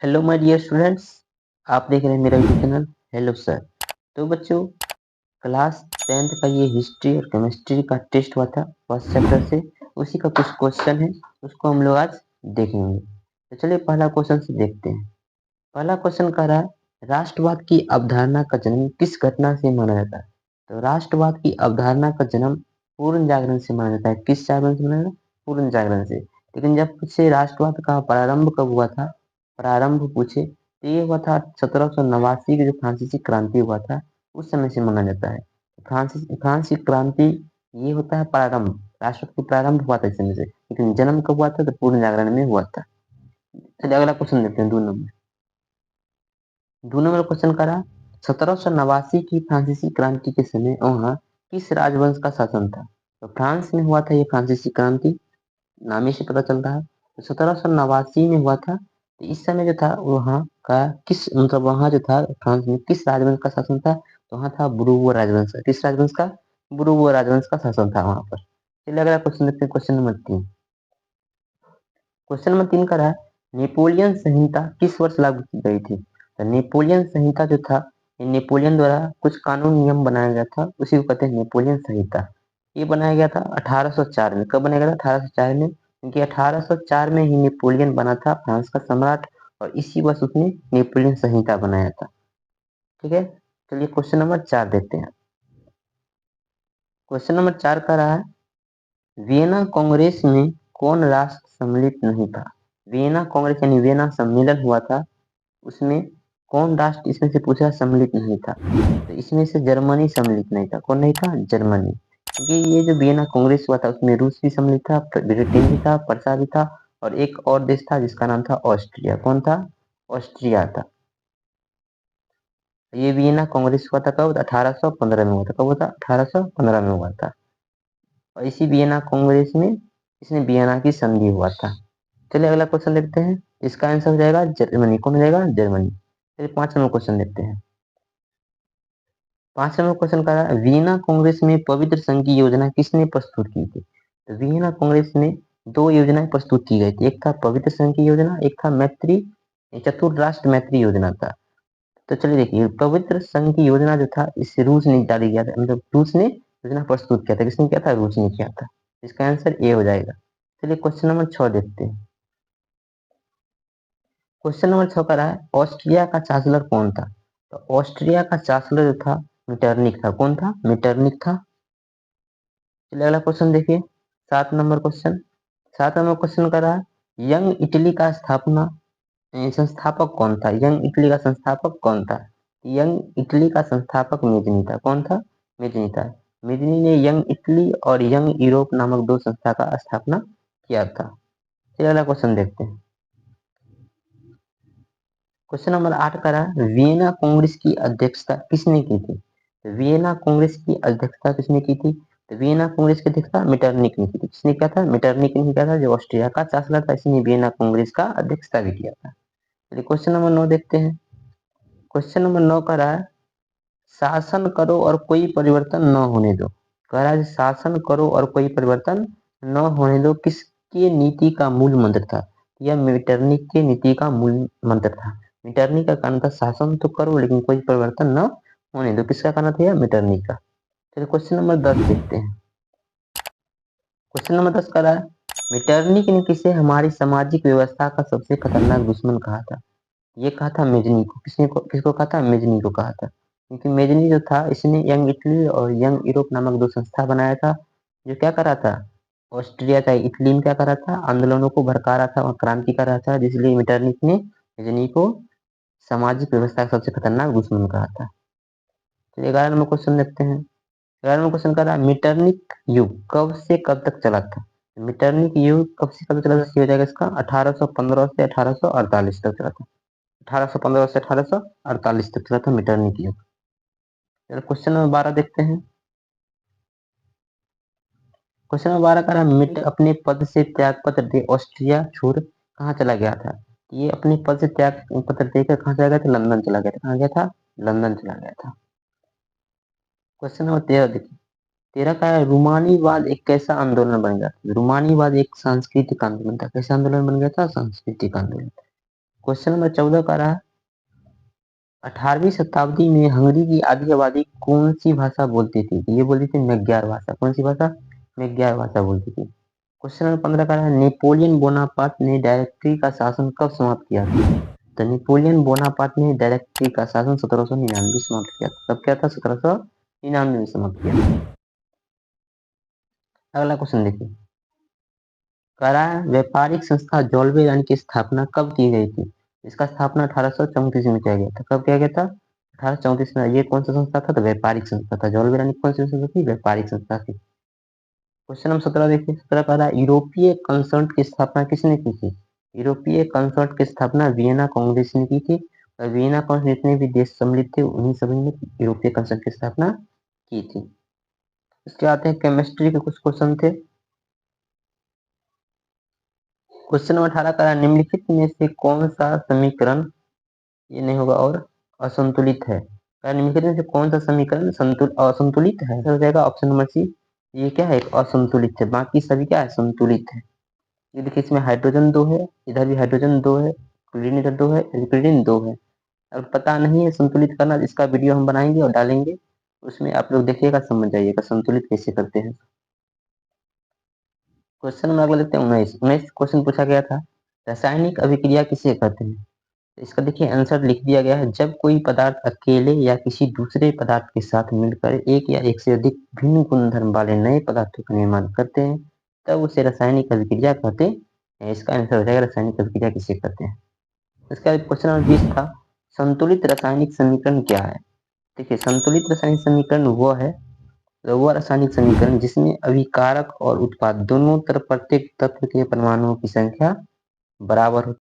Hello my dear students. आप देख रहे हैं मेरा यूट्यूब चैनल। Hello sir. तो बच्चों, क्लास 10th का ये हिस्ट्री और केमिस्ट्री का टेस्ट हुआ था फर्स्ट चैप्टर से। उसी का कुछ क्वेश्चन है, उसको हम लोग आज देखेंगे। तो चलिए पहला क्वेश्चन से देखते हैं। पहला क्वेश्चन कह रहा है, राष्ट्रवाद की अवधारणा का जन्म किस घटना से माना जाता है? तो राष्ट्रवाद की अवधारणा का जन्म पूर्ण जागरण से माना जाता है। किस जागरण से माना जाता है? पूर्ण जागरण से। लेकिन जब पूछे राष्ट्रवाद का प्रारंभ कब हुआ था, प्रारंभ पूछे तो ये हुआ था 1789 की जो फ्रांसीसी क्रांति हुआ था, उस समय से माना जाता है। फ्रांस की क्रांति ये होता है प्रारंभ, राष्ट्रवाद की प्रारंभ हुआ था इस समय से, लेकिन जन्म कब हुआ था? तो पूर्ण जागरण में हुआ था। चलिए अगला क्वेश्चन देखते हैं, 2 नंबर। 2 नंबर क्वेश्चन करा, 1789 की फ्रांसीसी क्रांति के समय वहाँ किस राजवंश का शासन था? तो फ्रांस में हुआ था ये फ्रांसीसी क्रांति, नाम ही से पता चलता है। तो 1789 में हुआ था। तो इस समय जो था वहाँ का किस मतलब वहाँ जो था फ्रांस में किस राजवंश का शासन था? तो वहाँ था बुरुगो राजवंश का। किस राजवंश का? बुरुगो राजवंश का शासन था वहाँ पर। चलिए अगला क्वेश्चन देखते हैं, क्वेश्चन नंबर 3। क्वेश्चन नंबर 3 का रहा है, नेपोलियन संहिता किस वर्ष लागू की गई थी? तो नेपोलियन संहिता जो था, ये नेपोलियन द्वारा कुछ कानून नियम बनाया गया था, उसी को कहते हैं नेपोलियन संहिता। ये बनाया गया था 1804 में। कब बनाया गया था? 1804 में, क्योंकि 1804 में ही नेपोलियन बना था फ्रांस का सम्राट, और इसी वर्ष उसने नेपोलियन संहिता बनाया था। ठीक है। चलिए क्वेश्चन नंबर 4 देखते हैं। क्वेश्चन नंबर 4 का रहा है, वियना कांग्रेस में कौन राष्ट्र सम्मिलित नहीं था? वियना कांग्रेस यानी वियना सम्मेलन हुआ था, उसमें कौन राष्ट्र इसमें से पूछा सम्मिलित नहीं था? तो इसमें से जर्मनी सम्मिलित नहीं था। कौन नहीं था? जर्मनी। क्योंकि ये जो वियना कांग्रेस हुआ था उसमें रूस भी सम्मिलित था, ब्रिटेन भी था, प्रसा भी था, और एक और देश था जिसका नाम था ऑस्ट्रिया। कौन था? ऑस्ट्रिया था। ये वियना कांग्रेस हुआ था कब? 1815 में हुआ था। कब हुआ था? 1815 में हुआ था। और इसी वियना कांग्रेस में इसने वियना की संधि हुआ था। चलिए अगला क्वेश्चन देखते हैं। इसका आंसर हो जाएगा जर्मनी। कौन हो जाएगा? जर्मनी। चलिए 5 नंबर क्वेश्चन देखते हैं। 5 नंबर क्वेश्चन का है, वियना कांग्रेस में पवित्र संघ की योजना किसने प्रस्तुत की थी? तो वियना कांग्रेस में दो योजनाएं प्रस्तुत की गई थी। एक था पवित्र संघ की योजना, एक था मैत्री चतुर राष्ट्र मैत्री योजना था। तो चलिए देखिए, पवित्र संघ की योजना जो था इसे रूस ने जारी किया था, मतलब रूस ने योजना प्रस्तुत किया था। किसने किया था? रूस ने किया था। इसका आंसर ए हो जाएगा। चलिए क्वेश्चन नंबर 6 देखते हैं। क्वेश्चन नंबर 6 का रहा है, ऑस्ट्रिया का चांसलर कौन था? तो ऑस्ट्रिया का चांसलर जो था मिटरनिक था। कौन था? मिटरनिक था। चलिए अगला क्वेश्चन देखिए, 7 नंबर क्वेश्चन। 7 नंबर क्वेश्चन का रहा है, यंग इटली का संस्थापक कौन था? यंग इटली का संस्थापक कौन था? यंग इटली का संस्थापक मेजनी था। कौन था? मेजनी था। मेजनी ने यंग इटली और यंग यूरोप नामक दो संस्था का स्थापना किया था। चलिए अगला क्वेश्चन देखते हैं। क्वेश्चन नंबर 8 का रहा, वियना कांग्रेस की अध्यक्षता किसने की थी? तो वियना कांग्रेस की अध्यक्षता किसने की थी? तो वियना कांग्रेस की अध्यक्षता मिटरनिक ने की थी। किसने किया था? मिटरनिक ने किया था, जो ऑस्ट्रिया का चांसलर था। इसने वियना कांग्रेस का अध्यक्षता भी किया था। चलिए क्वेश्चन नंबर 9 देखते हैं। क्वेश्चन नंबर 9 का रहा है, शासन करो और कोई परिवर्तन न होने दो। कह रहा है शासन करो और कोई परिवर्तन न होने दो किसकी नीति का मूल मंत्र था? यह मीटरनिक की नीति का मूल मंत्र था। मीटरनिक का कहना था शासन तो करो लेकिन कोई परिवर्तन न होने दो। किसका कहना था? यह मीटरनिक का। चलिए क्वेश्चन नंबर 10 देखते हैं। क्वेश्चन नंबर 10 का रहा है, मीटरनिक ने किसे हमारी सामाजिक व्यवस्था का सबसे खतरनाक दुश्मन कहा था? ये कहा था मेजनी को। किसको कहा था? मेजनी को कहा था। क्योंकि मेजनी जो था इसने यंग इटली और यंग यूरोप नामक दो संस्था बनाया था, जो क्या कर रहा था? ऑस्ट्रिया था इटली में क्या कर रहा था? आंदोलनों को भड़का रहा था और क्रांति कर रहा था, जिसलिए मेटरनिक ने मेजनी को सामाजिक व्यवस्था का सबसे खतरनाक दुश्मन कहा था। तो 11 नंबर क्वेश्चन देखते हैं। 11 नंबर क्वेश्चन कर रहा है, मीटरनिक युग कब से कब तक चला था? मीटरनिक युग कब से कब तक चला था? हो जाएगा इसका 1815 से 1848 तक चला था। 1815 से 1848 तक चला था मीटरनिक युग। क्वेश्चन नंबर 12 देखते हैं। क्वेश्चन नंबर 12 का रहा, मिट अपने पद से त्याग पत्र दे ऑस्ट्रिया छोड़ कहाँ चला गया था? ये अपने पद से त्याग पत्र देकर कहाँ चला गया था? लंदन चला गया था। कहाँ गया था? लंदन चला गया था। क्वेश्चन नंबर 13 देखिए। 13 का है, रूमानीवाद एक कैसा आंदोलन बन गया था? रूमानीवाद एक सांस्कृतिक आंदोलन था। कैसा आंदोलन बन गया था? सांस्कृतिक आंदोलन। क्वेश्चन नंबर 14 का रहा 18वीं शताब्दी में हंगरी की आधी आबादी कौन सी भाषा बोलती थी? ये बोलती थी मैग्यार भाषा। कौन सी भाषा? मैग्यार भाषा बोलती थी। क्वेश्चन नंबर 15 का रहा नेपोलियन बोनापार्ट ने डायरेक्टरी का शासन कब समाप्त किया था? तो नेपोलियन बोनापार्ट ने डायरेक्टरी का शासन 1799 समाप्त किया था। कब किया था? 1799 में समाप्त किया था। अगला क्वेश्चन देखिए, करा व्यापारिक संस्था जॉल्वे रानी की स्थापना कब की गई थी? इसका स्थापना 1834 में किया गया था। कब किया गया था? 1834 में। ये कौन सा संस्था था? तो व्यापारिक संस्था था। जॉल्वे रानी कौन सी संस्था थी? व्यापारिक संस्था थी। क्वेश्चन नंबर 17 देखिए, 17 का रहा यूरोपीय कंसर्ट की स्थापना किसने की थी? यूरोपीय कंसर्ट की स्थापना वियना कांग्रेस ने की थी। और वियना कांग्रेस में जितने भी देश सम्मिलित थे उन्हीं सभी ने यूरोपीय कंसर्ट की स्थापना की थी। इसके आते हैं केमिस्ट्री के कुछ क्वेश्चन थे। क्वेश्चन नंबर 18 का निम्नलिखित में से कौन सा समीकरण, ये नहीं होगा, और असंतुलित है? निम्नलिखित में से कौन सा समीकरण असंतुलित है? हो जाएगा ऑप्शन नंबर सी। ये क्या है? एक असंतुलित है, बाकी सभी क्या है? संतुलित है। ये देखिए, इसमें हाइड्रोजन 2 है, इधर भी हाइड्रोजन 2 है, क्लोरीन इधर 2 है, क्लोरीन 2 है। अब पता नहीं है संतुलित करना, इसका वीडियो हम बनाएंगे और डालेंगे, उसमें आप लोग देखिएगा, समझ जाइएगा संतुलित कैसे करते हैं। क्वेश्चन नंबर अगला देखते हैं 19 क्वेश्चन पूछा गया था, रासायनिक अभिक्रिया किसे कहते हैं? इसका देखिए आंसर लिख दिया गया है, जब कोई पदार्थ अकेले या किसी दूसरे पदार्थ के साथ मिलकर एक या एक से अधिक भिन्न गुणधर्म वाले नए पदार्थों का निर्माण करते हैं तब उसे रासायनिक अभिक्रिया कहते हैं। इसका आंसर हो जाएगा रासायनिक अभिक्रिया किसे कहते हैं। इसका क्वेश्चन नंबर 20 था, संतुलित रासायनिक समीकरण क्या है? देखिए, संतुलित रासायनिक समीकरण वो रासायनिक समीकरण जिसमें अभिकारक और उत्पाद दोनों तरफ प्रत्येक तत्व के परमाणुओं की संख्या बराबर हो।